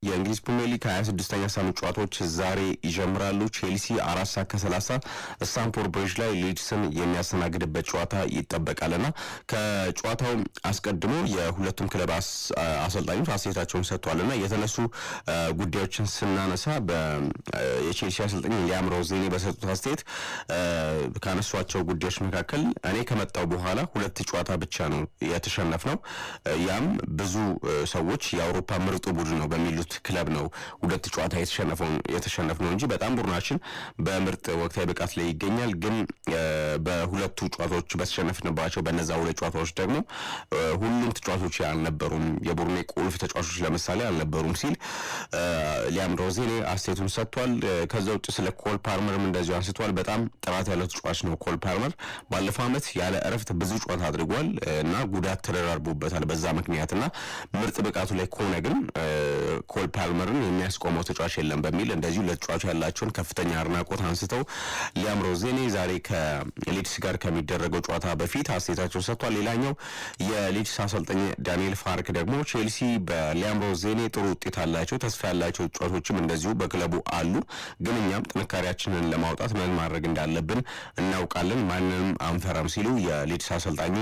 የእንግሊዝ ፕሪሚየር ሊግ 26ኛ ሳምንት ጨዋታዎች ዛሬ ይጀምራሉ። ቼልሲ 4:30 ስታንፎርድ ብሪጅ ላይ ሊድስን የሚያስተናግድበት ጨዋታ ይጠበቃልና ከጨዋታው አስቀድሞ የሁለቱም ክለብ አሰልጣኞች አስተያየታቸውን ሰጥተዋልና የተነሱ ጉዳዮችን ስናነሳ የቼልሲ አሰልጣኝ ሊያም ሮዜኒ በሰጡት አስተያየት ካነሷቸው ጉዳዮች መካከል እኔ ከመጣው በኋላ ሁለት ጨዋታ ብቻ ነው የተሸነፍነው፣ ያም ብዙ ሰዎች የአውሮፓ ምርጡ ቡድን ነው በሚሉት ክለብ ነው ሁለት ጨዋታ የተሸነፍነው እንጂ በጣም ቡድናችን በምርጥ ወቅታዊ ብቃት ላይ ይገኛል። ግን በሁለቱ ጨዋታዎች በተሸነፍንባቸው በነዛ ሁለት ጨዋታዎች ደግሞ ሁሉም ተጫዋቾች አልነበሩም፣ የቡድኔ ቁልፍ ተጫዋቾች ለምሳሌ አልነበሩም ሲል ሊያም ሮዜኒ አስተያየቱን ሰጥቷል። ከዛ ውጭ ስለ ኮል ፓልመርም እንደዚሁ አንስቷል። በጣም ጥራት ያለው ተጫዋች ነው ኮል ፓልመር። ባለፈው ዓመት ያለ እረፍት ብዙ ጨዋታ አድርጓል እና ጉዳት ተደራርቦበታል በዛ ምክንያትና ምርጥ ብቃቱ ላይ ከሆነ ግን ኮል ፓልመርን የሚያስቆመው ተጫዋች የለም በሚል እንደዚሁ ለተጫዋቹ ያላቸውን ከፍተኛ አድናቆት አንስተው ሊያም ሮዜኒ ዛሬ ከሊድስ ጋር ከሚደረገው ጨዋታ በፊት አስተያየታቸውን ሰጥቷል። ሌላኛው የሊድስ አሰልጣኝ ዳንኤል ፋርክ ደግሞ ቼልሲ በሊያም ሮዜኒ ጥሩ ውጤት አላቸው፣ ተስፋ ያላቸው ተጫዋቾችም እንደዚሁ በክለቡ አሉ፣ ግን እኛም ጥንካሬያችንን ለማውጣት ምን ማድረግ እንዳለብን እናውቃለን፣ ማንንም አንፈራም ሲሉ የሊድስ አሰልጣኙ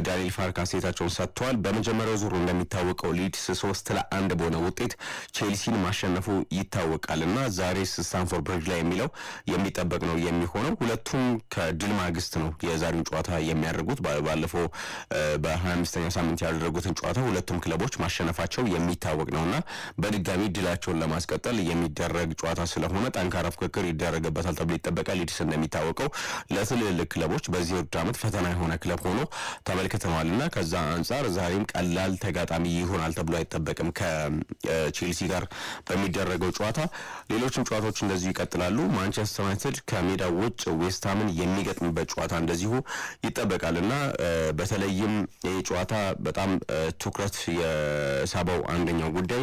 ዳንኤል ፋርክ አስተያየታቸውን ሰጥተዋል። በመጀመሪያው ዙር እንደሚታወቀው ሊድስ 3-1 በሆነ ውጤት ቼልሲን ማሸነፉ ይታወቃልና ዛሬ ስታንፎርድ ብሪጅ ላይ የሚለው የሚጠበቅ ነው የሚሆነው። ሁለቱም ከድል ማግስት ነው የዛሬውን ጨዋታ የሚያደርጉት። ባለፈው በ25ኛ ሳምንት ያደረጉትን ጨዋታ ሁለቱም ክለቦች ማሸነፋቸው የሚታወቅ ነውና በድጋሚ ድላቸውን ለማስቀጠል የሚደረግ ጨዋታ ስለሆነ ጠንካራ ፍክክር ይደረግበታል ተብሎ ይጠበቃል። ሊድስ እንደሚታወቀው ለትልልቅ ክለቦች በዚህ ውድድር ዓመት ፈተና የሆነ ክለብ ሆኖ ተመልክተነዋልና ከዛ አንጻር ዛሬም ቀላል ተጋጣሚ ይሆናል ተብሎ አይጠበቅም ከቼልሲ ጋር በሚደረገው ጨዋታ። ሌሎችም ጨዋታዎች እንደዚሁ ይቀጥላሉ። ማንቸስተር ዩናይትድ ከሜዳው ውጭ ዌስትሃምን የሚገጥምበት ጨዋታ እንደዚሁ ይጠበቃልና በተለይም ይህ ጨዋታ በጣም ትኩረት የሳበው አንደኛው ጉዳይ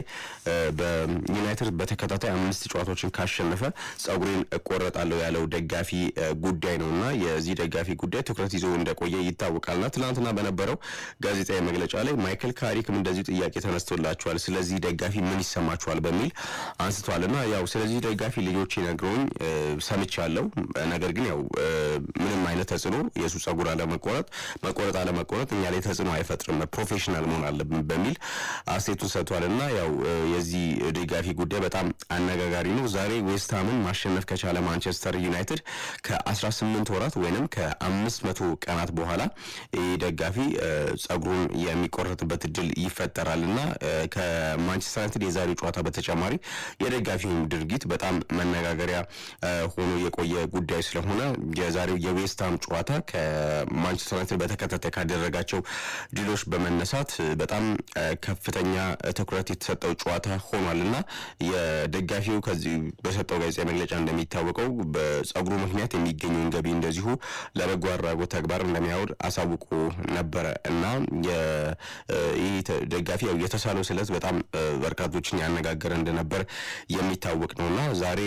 በዩናይትድ በተከታታይ 5 ጨዋታዎችን ካሸነፈ ጸጉሬን እቆረጣለሁ ያለው ደጋፊ ጉዳይ ነውና የዚህ ደጋፊ ጉዳይ ትኩረት ይዞ እንደቆየ ይታወቃልና ትናንትና በነበረው ጋዜጣዊ መግለጫ ላይ ማይክል ካሪክም እንደዚህ ጥያቄ ተነስቶላቸዋል። ስለዚህ ደጋፊ ምን ይሰማቸዋል በሚል አንስቷልና ያው ስለዚህ ደጋፊ ልጆች ነግረውኝ ሰምቻለሁ፣ ነገር ግን ያው ምንም አይነት ተጽዕኖ የሱ ጸጉር አለመቆረጥ እኛ ላይ ተጽዕኖ አይፈጥርም፣ ፕሮፌሽናል መሆን አለብን በሚል አስተያየቱን ሰጥቷልና ያው የዚህ ደጋፊ ጉዳይ በጣም አነጋጋሪ ነው። ዛሬ ዌስትሃምን ማሸነፍ ከቻለ ማንቸስተር ዩናይትድ ከ18 ወራት ወይንም ከ500 ቀናት በኋላ ደጋፊ ጸጉሩን የሚቆረጥበት እድል ይፈጠራልና ከማንቸስተር ዩናይትድ የዛሬው ጨዋታ በተጨማሪ የደጋፊውን ድርጊት በጣም መነጋገሪያ ሆኖ የቆየ ጉዳይ ስለሆነ የዛሬው የዌስትሃም ጨዋታ ከማንቸስተር ዩናይትድ በተከታታይ ካደረጋቸው ድሎች በመነሳት በጣም ከፍተኛ ትኩረት የተሰጠው ጨዋታ ሆኗልና የደጋፊው ከዚህ በሰጠው ጋዜጣዊ መግለጫ እንደሚታወቀው በጸጉሩ ምክንያት የሚገኘውን ገቢ እንደዚሁ ለበጎ አድራጎት ተግባር እንደሚያውል አሳውቆ ነበረ እና ይህ ደጋፊ ያው የተሳለው ስለት በጣም በርካቶችን ያነጋገረ እንደነበር የሚታወቅ ነውና ዛሬ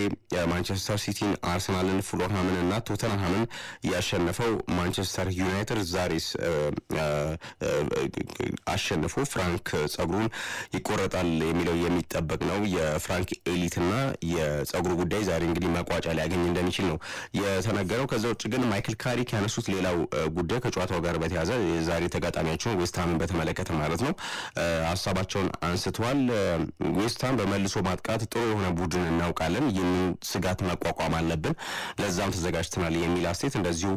ማንቸስተር ሲቲን፣ አርሰናልን፣ ፉልሃምን እና ቶተንሃምን ያሸነፈው ማንቸስተር ዩናይትድ ዛሬስ አሸንፎ ፍራንክ ጸጉሩን ይቆረጣል የሚለው የሚጠበቅ ነው። የፍራንክ ኤሊትና የጸጉሩ ጉዳይ ዛሬ እንግዲህ መቋጫ ሊያገኝ እንደሚችል ነው የተነገረው። ከዛ ውጭ ግን ማይክል ካሪክ ያነሱት ሌላው ጉዳይ ከጨዋታው ጋር በተያያዘ ዛሬ ተጋጣሚያቸውን ዌስትሃምን በተመለከተ ማለት ነው ሀሳባቸውን አንስተዋል። ዌስትሃም በመልሶ ማጥቃት ጥሩ የሆነ ቡድን እናውቃለን፣ ይህንን ስጋት መቋቋም አለብን፣ ለዛም ተዘጋጅተናል የሚል አስተያየት እንደዚሁ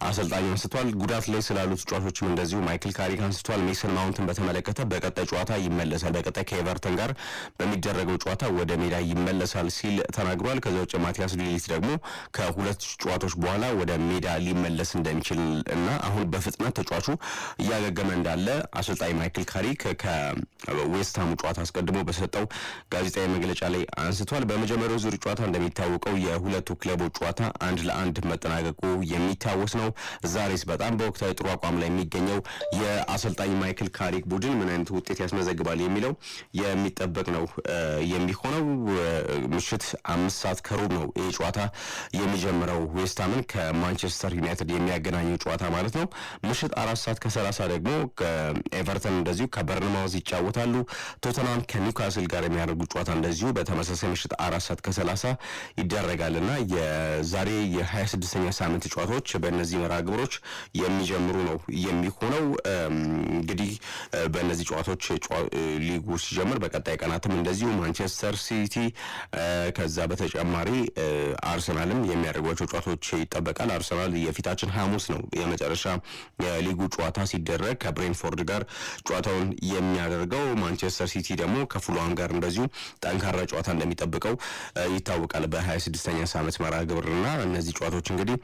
አሰልጣኙ አንስተዋል። ጉዳት ላይ ስላሉ ተጫዋቾችም እንደዚሁ ማይክል ካሪክ አንስተዋል። ሜሰን ማውንትን በተመለከተ በቀጣይ ጨዋታ ይመለሳል፣ በቀጣይ ከኤቨርተን ጋር በሚደረገው ጨዋታ ወደ ሜዳ ይመለሳል ሲል ተናግሯል። ከዛ ውጭ ማቲያስ ዴሊት ደግሞ ከሁለት ጨዋታዎች በኋላ ወደ ሜዳ ሊመለስ እንደሚችል እና አሁን በፍጥነት ተጫዋቹ እያገገመ እንዳለ አሰልጣኝ ማይክል ካሪክ ከዌስትሃም ጨዋታ አስቀድሞ በሰጠው ጋዜጣዊ መግለጫ ላይ አንስቷል። በመጀመሪያው ዙር ጨዋታ እንደሚታወቀው የሁለቱ ክለቦች ጨዋታ 1-1 መጠናቀቁ የሚታወስ ነው። ዛሬስ በጣም በወቅታዊ ጥሩ አቋም ላይ የሚገኘው የአሰልጣኝ ማይክል ካሪክ ቡድን ምን አይነት ውጤት ያስመዘግባል የሚለው የሚጠበቅ ነው የሚሆነው ምሽት 5 ሰዓት ከሩብ ነው ይህ ጨዋታ የሚጀምረው። ዌስትሃምን ከማንቸስተር ዩናይትድ የሚያገናኘው ጨዋታ ማለት ነው። ምሽት 4 ሰዓት ከ30 ደግሞ ኤቨርተን እንደዚሁ ከበርንማውዝ ይጫወታሉ። ቶተናም ከኒውካስል ጋር የሚያደርጉት ጨዋታ እንደዚሁ በተመሳሳይ ምሽት 4 ሰዓት ከ30 ይደረጋልና የዛሬ የ26ኛ ሳምንት ጨዋታዎች በእነዚህ መርሃ ግብሮች የሚጀምሩ ነው የሚሆነው። እንግዲህ በእነዚህ ጨዋታዎች ሊጉ ሲጀምር በቀጣይ ቀናትም እንደዚሁ ማንቸስተር ሲቲ ከዛ በተጨማሪ አርሰናልም የሚያደርጓቸው ጨዋታዎች ይጠበቃል። አርሰናል የፊታችን ሐሙስ ነው የመጨረሻ የሊጉ ጨዋታ ሲደረግ ከብሬንፎርድ ጋር ጨዋታውን የሚያደርገው። ማንቸስተር ሲቲ ደግሞ ከፉልሃም ጋር እንደዚሁ ጠንካራ ጨዋታ እንደሚጠብቀው ይታወቃል በ26ኛ ሳምንት መርሃ ግብርና እነዚህ ጨዋታዎች እንግዲህ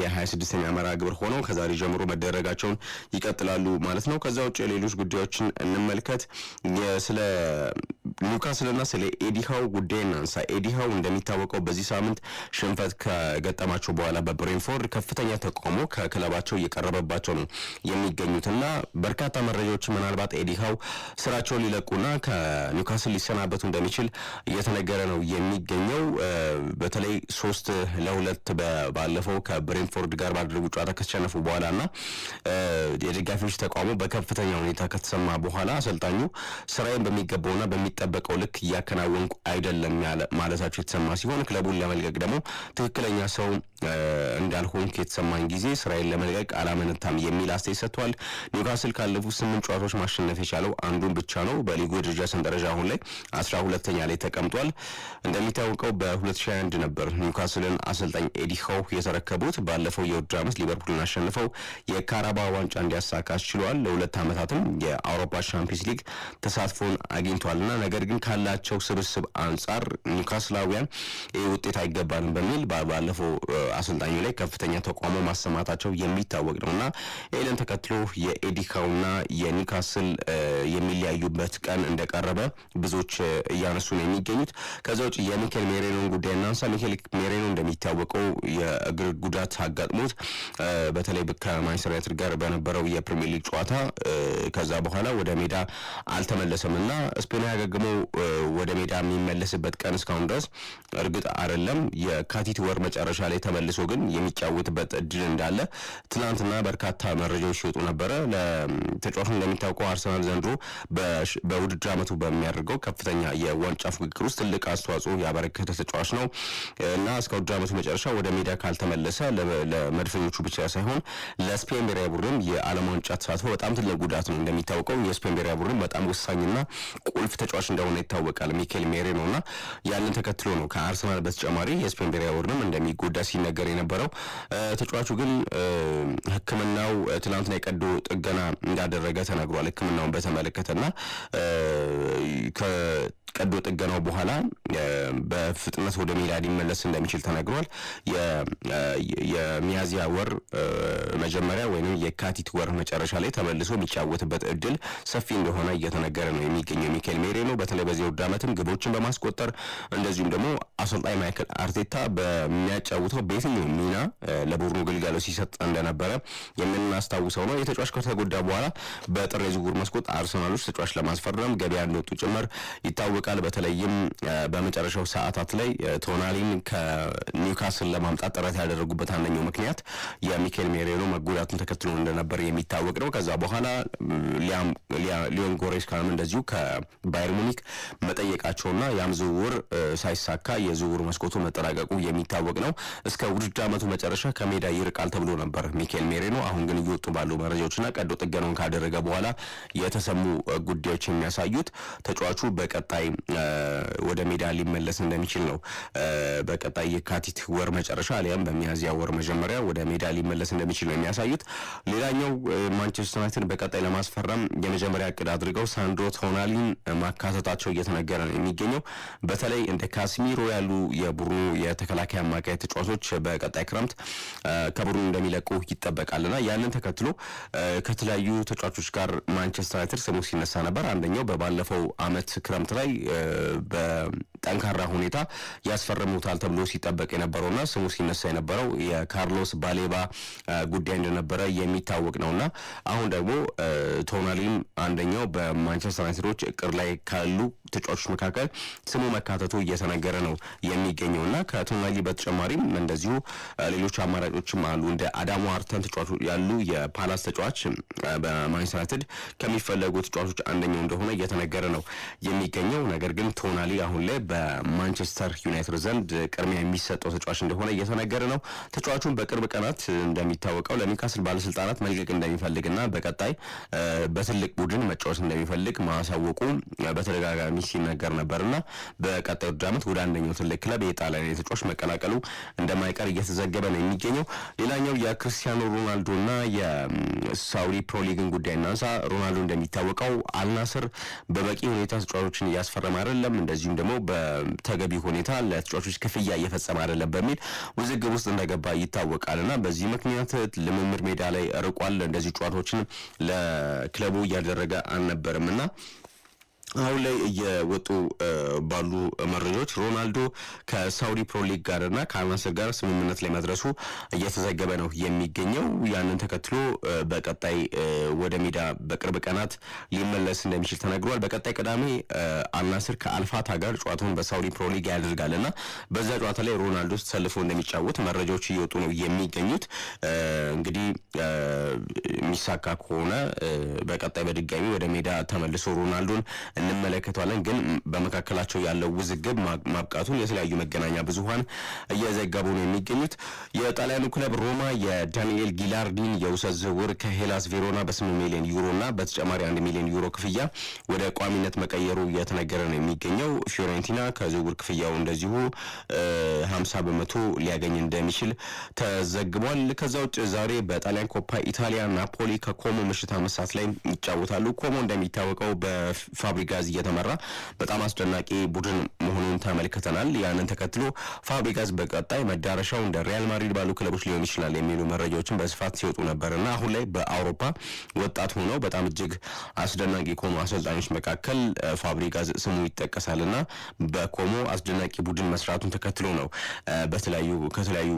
የ26ኛ መርሃ ግብር ሆነው ከዛሬ ጀምሮ መደረጋቸውን ይቀጥላሉ ማለት ነው። ከዛ ውጭ ሌሎች ጉዳዮችን እንመልከት። ስለ ኒውካስልና ስለ ኤዲሃው ጉዳይ እናንሳ። ኤዲሃው እንደሚታወቀው በዚህ ሳምንት ሽንፈት ከገጠማቸው በኋላ በብሬንፎርድ ከፍተኛ ተቃውሞ ከክለባቸው እየቀረበባቸው ነው የሚገኙትና በርካታ መረጃዎች ምናልባት ኤዲሃው ስራቸውን ሊለቁና ከኒውካስል ሊሰናበቱ እንደሚችል እየተነገረ ነው የሚገኘው። በተለይ 3-2 ባለፈው ከብሬንፎርድ ጋር ባደረጉ ጨዋታ ከተሸነፉ በኋላና የደጋፊዎች ተቃውሞ በከፍተኛ ሁኔታ ከተሰማ በኋላ አሰልጣኙ ስራዬን በሚገባውና በሚጠበቀው ልክ እያከናወንኩ አይደለም ማለታቸው የተሰማ ሲሆን ክለቡን ለመልቀቅ ደግሞ ትክክለኛ ሰው እንዳልሆንኩ የተሰማኝ ጊዜ ስራዬን ለመልቀቅ አላመነታም የሚል አስተያየት ሰጥቷል። ኒውካስል ካለፉት 8 ጨዋታዎች ማሸነፍ የቻለው አንዱን ብቻ ነው። በሊጉ የደረጃ ሰንጠረዥ አሁን ላይ 12ኛ ላይ ተቀምጧል። እንደሚታወቀው በ2021 ነበር ኒውካስልን አሰልጣኝ ኤዲ ሃው የተረከቡት። ባለፈው የውድድር ዓመት ሊቨርፑልን አሸንፈው የካራባ ዋንጫ እንዲያሳካ ችሏል። ለ2 ዓመታትም የአውሮፓ ቻምፒየንስ ሊግ ተሳትፎን አግኝቷልና ነገር ግን ካላቸው ስብስብ አንጻር ኒውካስላውያን ይህ ውጤት አይገባንም በሚል ባለፈው አሰልጣኙ ላይ ከፍተኛ ተቃውሞ ማሰማታቸው የሚታወቅ ነውና ይህንን ተከትሎ የኤዲ ሃውና የኒውካስል የሚለያዩበት ቀን እንደቀረበ ብዙዎች እያነሱ ነው የሚገኙት። ከዛ ውጭ የሚኬል ሜሬኖን ጉዳይ እናንሳ። ሚኬል ሜሬኖ እንደሚታወቀው የእግር ጉዳት አጋጥሞት በተለይ ከማንቸስተር ዩናይትድ ጋር በነበረው የፕሪሚየር ሊግ ጨዋታ ከዛ በኋላ ወደ ሜዳ አልተመለሰምና ስፔን ያገግሞ ወደ ሜዳ የሚመለስበት ቀን እስካሁን ድረስ እርግጥ አይደለም። የካቲት ወር መጨረሻ ላይ ተመልሶ ግን የሚጫወትበት እድል እንዳለ ትናንትና በርካታ መረጃዎች ሲወጡ ነበረ። ለተጫዋቹ እንደሚታወቀው አርሰናል ዘንድሮ በውድድር ዓመቱ በሚያደርገው ከፍተኛ የዋንጫ ፉክክር ውስጥ ትልቅ አስተዋጽኦ ያበረከተ ተጫዋች ነው እና እስከ ውድድር ዓመቱ መጨረሻ ወደ ሜዳ ካልተመለሰ ለመድፈኞቹ ብቻ ሳይሆን ለስፔን ብሔራዊ ቡድን የዓለም ዋንጫ ተሳትፎ በጣም ትልቅ ጉዳት ነው። እንደሚታወቀው የስፔን ብሔራዊ ቡድን በጣም ወሳኝና ቁልፍ ተጫዋች እንደሆነ ይታወቃል ሚኬል ሜሬኖ እና ያንን ተከትሎ ነው ከአርሰናል በተጨማሪ የስፔን ብሔራዊ ቡድንም እንደሚጎዳ ሲነገር የነበረው። ተጫዋቹ ግን ሕክምናው ትናንትና የቀዶ ጥገና እንዳደረገ ተነግሯል። ሕክምናውን በተመለከተና ቀዶ ጥገናው በኋላ በፍጥነት ወደ ሜዳ ሊመለስ እንደሚችል ተነግሯል። የሚያዝያ ወር መጀመሪያ ወይም የካቲት ወር መጨረሻ ላይ ተመልሶ የሚጫወትበት እድል ሰፊ እንደሆነ እየተነገረ ነው የሚገኘው ሚኬል ሜሬኖ። በተለይ በዚህ ውድድር ዓመትም ግቦችን በማስቆጠር እንደዚሁም ደግሞ አሰልጣኝ ማይክል አርቴታ በሚያጫውተው በየትኛው ሚና ለቡድኑ ግልጋሎት ሲሰጥ እንደነበረ የምናስታውሰው ነው። የተጫዋች ከተጎዳ በኋላ በጥር የዝውውር መስኮት አርሰናሎች ተጫዋች ለማስፈረም ገበያ እንደወጡ ጭምር ይታወቃል። በተለይም በመጨረሻው ሰዓታት ላይ ቶናሊን ከኒውካስል ለማምጣት ጥረት ያደረጉበት አንደኛው ምክንያት የሚኬል ሜሬኖ መጎዳቱን ተከትሎ እንደነበር የሚታወቅ ነው። ከዛ በኋላ ሊዮን ጎሬስካም እንደዚሁ ከባየር ሙኒክ መጠየቃቸውና ያም ዝውውር ሳይሳካ የዝውውር መስኮቱ መጠናቀቁ የሚታወቅ ነው። እስከ ውድድር ዓመቱ መጨረሻ ከሜዳ ይርቃል ተብሎ ነበር ሚኬል ሜሬኖ። አሁን ግን እየወጡ ባሉ መረጃዎችና ቀዶ ጥገናውን ካደረገ በኋላ የተሰሙ ጉዳዮች የሚያሳዩት ተጫዋቹ በቀጣይ ወደ ሜዳ ሊመለስ እንደሚችል ነው። በቀጣይ የካቲት ወር መጨረሻ አሊያም በሚያዝያ ወር መጀመሪያ ወደ ሜዳ ሊመለስ እንደሚችል ነው የሚያሳዩት። ሌላኛው ማንቸስተር ዩናይትድ በቀጣይ ለማስፈረም የመጀመሪያ እቅድ አድርገው ሳንድሮ ቶናሊን ማካተታቸው እየተነገረ ነው የሚገኘው። በተለይ እንደ ካስሚሮ ያሉ የቡድኑ የተከላካይ አማካይ ተጫዋቾች በቀጣይ ክረምት ከቡድኑ እንደሚለቁ ይጠበቃልና ያንን ተከትሎ ከተለያዩ ተጫዋቾች ጋር ማንቸስተር ዩናይትድ ስሙ ሲነሳ ነበር። አንደኛው በባለፈው አመት ክረምት ላይ በጠንካራ ሁኔታ ያስፈርሙታል ተብሎ ሲጠበቅ የነበረውና ስሙ ሲነሳ የነበረው የካርሎስ ባሌባ ጉዳይ እንደነበረ የሚታወቅ ነውና አሁን ደግሞ ቶናሊም አንደኛው በማንቸስተር ዩናይትዶች እቅድ ላይ ካሉ ተጫዋቾች መካከል ስሙ መካተቱ እየተነገረ ነው የሚገኘውና ከቶናሊ በተጨማሪም እንደዚሁ ሌሎች አማራጮችም አሉ። እንደ አዳሙ አርተን ተጫዋቾች ያሉ የፓላስ ተጫዋች በማንቸስተር ዩናይትድ ከሚፈለጉ ተጫዋቾች አንደኛው እንደሆነ እየተነገረ ነው የሚገኘው። ነገር ግን ቶናሊ አሁን ላይ በማንቸስተር ዩናይትድ ዘንድ ቅድሚያ የሚሰጠው ተጫዋች እንደሆነ እየተነገረ ነው። ተጫዋቹን በቅርብ ቀናት እንደሚታወቀው ለኒውካስል ባለስልጣናት መልቀቅ እንደሚፈልግና በቀጣይ በትልቅ ቡድን መጫወት እንደሚፈልግ ማሳወቁ በተደጋጋሚ ሲነገር ነበርና በቀጣይ ዓመት ወደ አንደኛው ትልቅ ክለብ የጣሊያን ተጫዋች መቀላቀሉ እንደማይቀር እየተዘገበ ነው የሚገኘው። ሌላኛው የክርስቲያኖ ሮናልዶና የሳውዲ ፕሮ ሊግን ጉዳይ እናንሳ። ሮናልዶ እንደሚታወቀው አልናስር በበቂ ሁኔታ ተጫዋቾችን እያስፈረመ አይደለም፣ እንደዚሁም ደግሞ በተገቢ ሁኔታ ለተጫዋቾች ክፍያ እየፈጸመ አይደለም በሚል ውዝግብ ውስጥ እንደገባ ይታወቃልና በዚህ ምክንያት ልምምድ ሜዳ ላይ ርቋል። እንደዚህ ጨዋታዎችን ለክለቡ እያደረገ አልነበርምና አሁን ላይ እየወጡ ባሉ መረጃዎች ሮናልዶ ከሳውዲ ፕሮ ሊግ ጋርና ከአልናስር ጋር ስምምነት ላይ መድረሱ እየተዘገበ ነው የሚገኘው። ያንን ተከትሎ በቀጣይ ወደ ሜዳ በቅርብ ቀናት ሊመለስ እንደሚችል ተነግሯል። በቀጣይ ቅዳሜ አልናስር ከአልፋታ ጋር ጨዋታውን በሳውዲ ፕሮ ሊግ ያደርጋልና በዛ ጨዋታ ላይ ሮናልዶ ተሰልፎ እንደሚጫወት መረጃዎች እየወጡ ነው የሚገኙት። እንግዲህ የሚሳካ ከሆነ በቀጣይ በድጋሚ ወደ ሜዳ ተመልሶ ሮናልዶን እንመለከተዋለን። ግን በመካከላቸው ያለው ውዝግብ ማብቃቱን የተለያዩ መገናኛ ብዙሃን እየዘገቡ ነው የሚገኙት። የጣሊያኑ ክለብ ሮማ የዳንኤል ጊላርዲን የውሰት ዝውውር ከሄላስ ቬሮና በ8 ሚሊዮን ዩሮና በተጨማሪ 1 ሚሊዮን ዩሮ ክፍያ ወደ ቋሚነት መቀየሩ እየተነገረ ነው የሚገኘው። ፊዮሬንቲና ከዝውውር ክፍያው እንደዚሁ 50 በመቶ ሊያገኝ እንደሚችል ተዘግቧል። ከዛ ውጭ ዛሬ በጣሊያን ኮፓ ኢታሊያ ናፖሊ ከኮሞ ምሽት 5 ሰዓት ላይ ይጫወታሉ። ኮሞ እንደሚታወቀው በፋብሪጋዝ እየተመራ በጣም አስደናቂ ቡድን መሆኑን ተመልክተናል። ያንን ተከትሎ ፋብሪጋዝ በቀጣይ መዳረሻው እንደ ሪያል ማድሪድ ባሉ ክለቦች ሊሆን ይችላል የሚሉ መረጃዎችን በስፋት ሲወጡ ነበርና አሁን ላይ በአውሮፓ ወጣት ሆነው በጣም እጅግ አስደናቂ ከሆኑ አሰልጣኞች መካከል ፋብሪጋዝ ስሙ ይጠቀሳልና በኮሞ አስደናቂ ቡድን መስራቱን ተከትሎ ነው ከተለያዩ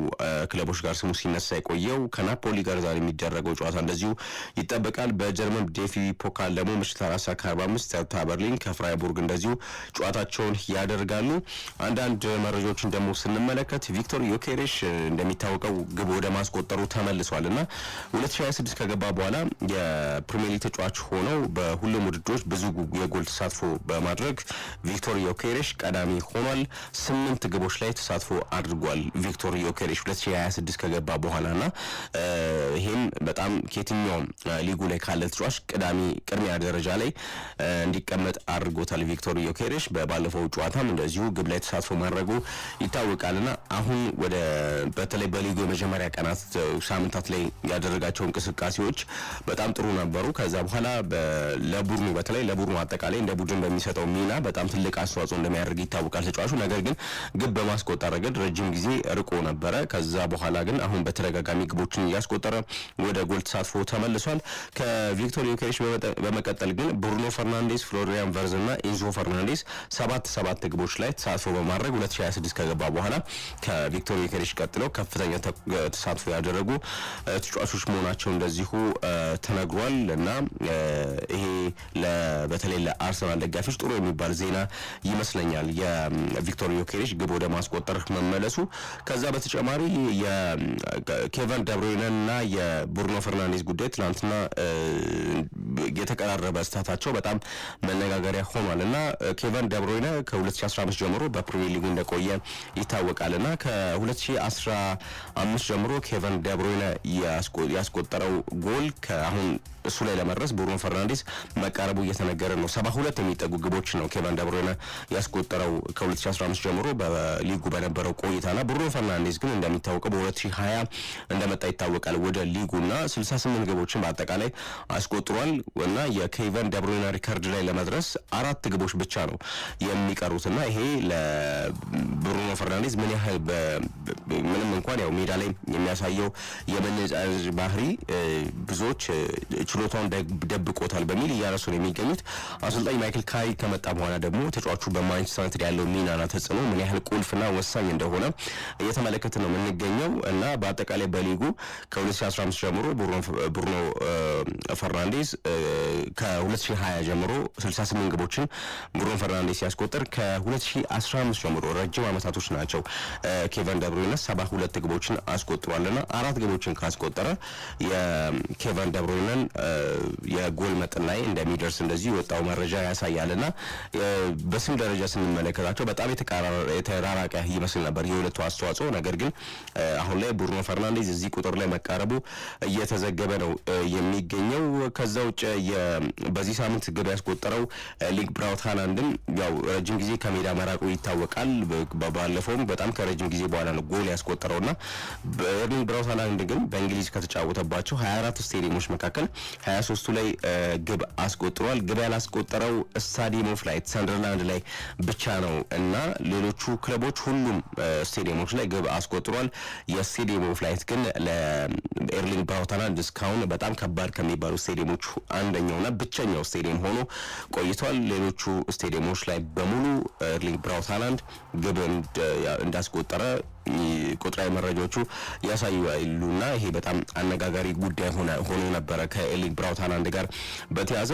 ክለቦች ጋር ስሙ ሲነሳ የቆየው። ከናፖሊ ጋር ዛሬ የሚደረገው ጨዋታ እንደዚሁ ይጠበቃል። በጀርመን ዴፊ ፖካል ደግሞ ምሽት 4:45 ሄርታ በርሊን ከፍራይቡርግ እንደዚሁ ጨዋታቸውን ያደርጋሉ። አንዳንድ መረጃዎችን ደግሞ ስንመለከት ቪክቶር ዮኬሬሽ እንደሚታወቀው ግብ ወደ ማስቆጠሩ ተመልሷልና 2026 ከገባ በኋላ የፕሪሚየር ሊግ ተጫዋች ሆነው በሁሉም ውድድሮች ብዙ የጎል ተሳትፎ በማድረግ ቪክቶር ዮኬሬሽ ቀዳሚ ሆኗል። 8 ግቦች ላይ ተሳትፎ አድርጓል ቪክቶር ዮኬሬሽ 2026 ከገባ በኋላና ይሄም በጣም ከየትኛውም ሊጉ ላይ ካለ ተጫዋች ቅድሚያ ደረጃ ላይ እንዲቀመጥ አድርጎታል። ቪክቶር ዮኬሬሽ በባለፈው ጨዋታም እንደዚሁ ግብ ላይ ተሳትፎ ማድረጉ ይታወቃልና አሁን በተለይ በሊጉ የመጀመሪያ ቀናት ሳምንታት ላይ ያደረጋቸው እንቅስቃሴዎች በጣም ጥሩ ነበሩ። ከዛ በኋላ ለቡድኑ በተለይ ለቡድኑ አጠቃላይ እንደ ቡድን በሚሰጠው ሚና በጣም ትልቅ አስተዋጽኦ እንደሚያደርግ ይታወቃል ተጫዋቹ። ነገር ግን ግብ በማስቆጠር ረገድ ረጅም ጊዜ ርቆ ነበረ። ከዛ በኋላ ግን አሁን በተደጋጋሚ ግቦችን እያስቆጠረ ወደ ጎል ተሳትፎ ተመልሷል። ከቪክቶር ዮኬሬሽ በመቀጠል ግን ብሩኖ ፈርናንዴስ፣ ፍሎሪያን ቨርዝ እና ኢንዞ ፈርናንዴስ 7 ግቦች ላይ ተሳትፎ በማድረግ 2026 ከገባ በኋላ ከቪክቶር ዮኬሬሽ ቀጥለው ከፍተኛ ተሳትፎ ያደረጉ ተጫዋቾች መሆናቸው እንደዚሁ ተነግሯል እና ይሄ በተለይ ለአርሰናል ደጋፊዎች ጥሩ የሚባል ዜና ይመስለኛል የቪክቶር ዮኬሬሽ ግብ ወደ ማስቆጠር መመለሱ። ከዛ በተጨማሪ የኬቨን ደብሮይነ እና የብሩኖ ፈርናንዴስ ጉዳይ ትናንትና የተቀራረበ ስታታቸው በጣም መነጋገሪያ ሆኗል እና ኬቨን ደብሮይነ ከ2015 ጀምሮ በፕሪሚየር ሊጉ እንደቆየ ይታወቃልና ከ2015 ጀምሮ ኬቨን ደብሮይነ ያስቆጠረው ጎል አሁን እሱ ላይ ለመድረስ ብሩኖ ፈርናንዴስ መቃረቡ እየተነገረ ነው። 72 የሚጠጉ ግቦች ነው ኬቨን ደብሮይነ ያስቆጠረው ከ2015 ጀምሮ በሊጉ በነበረው ቆይታና ብሩኖ ፈርናንዴስ ግን እንደሚታወቀው በ2020 እንደመጣ ይታወቃል ወደ ሊጉና 68 ግቦችን በአጠቃላይ አስቆጥሯል እና የኬቨን ደብሮይነ ሪከርድ ላይ ለመድረስ 4 ግቦች ብቻ ነው የሚቀሩትና ይሄ ለብሩኖ ፈርናንዴዝ ምን ያህል ምንም እንኳን ያው ሜዳ ላይ የሚያሳየው የመነጫነጭ ባህሪ ብዙዎች ችሎታውን ደብቆታል በሚል እያነሱ ነው የሚገኙት። አሰልጣኝ ማይክል ካሪክ ከመጣ በኋላ ደግሞ ተጫዋቹ በማንቸስተር ዩናይትድ ያለው ሚናና ተጽዕኖ ምን ያህል ቁልፍና ወሳኝ እንደሆነ እየተመለከተ ነው የምንገኘው እና በአጠቃላይ በሊጉ ከ2015 ጀምሮ ብሩኖ ፈርናንዴዝ ከ2020 ጀምሮ 68 ግቦችን ብሩኖ ፈርናንዴዝ ሲያስቆጥር ከ2015 ጀምሮ ረጅም ዓመታቶች ናቸው። ኬቨን ደብሩይነ 72 ግቦችን አስቆጥሯልና 4 ግቦችን ካስቆጠረ የኬቨን ደብሩይነን የጎል መጠን ላይ እንደሚደርስ እንደዚህ የወጣው መረጃ ያሳያልና በስም ደረጃ ስንመለከታቸው በጣም የተራራቀ ይመስል ነበር የሁለቱ አስተዋጽኦ። ነገር ግን አሁን ላይ ብሩኖ ፈርናንዴዝ እዚህ ቁጥር ላይ መቃረቡ እየተዘገበ ነው የሚገኘው። ከዛ ውጭ በዚህ ሳምንት ግብ ያስቆጠረው ሊንክ ብራውት ሃላንድም ያው ረጅም ጊዜ ከሜዳ መራቁ ይታወቃል። ባለፈውም በጣም ከረጅም ጊዜ በኋላ ነው ጎል ያስቆጠረውና ኤርሊንግ ብራውት ሃላንድ ግን በእንግሊዝ ከተጫወተባቸው 24 ስቴዲየሞች መካከል 23ቱ ላይ ግብ አስቆጥሯል። ግብ ያላስቆጠረው ስታዲየም ኦፍ ላይት ሰንደርላንድ ላይ ብቻ ነው እና ሌሎቹ ክለቦች ሁሉም ስቴዲየሞች ላይ ግብ አስቆጥሯል። የስቴዲየም ኦፍ ላይት ግን ለኤርሊንግ ብራውት ሃላንድ እስካሁን በጣም ከባድ ከሚባሉ ስቴዲየሞች አንደኛውና ብቸኛው ስቴዲየም ሆኖ ቆይቷል። ሌሎቹ ስቴዲየሞች ላይ በሙሉ ኤርሊንግ ብራውት ሃላንድ ግብ እንዳስቆጠረ ቁጥራዊ መረጃዎቹ ያሳያሉና ይሄ በጣም አነጋጋሪ ጉዳይ ሆኖ ነበረ ከኤርሊንግ ብራውት ሃላንድ ጋር በተያዘ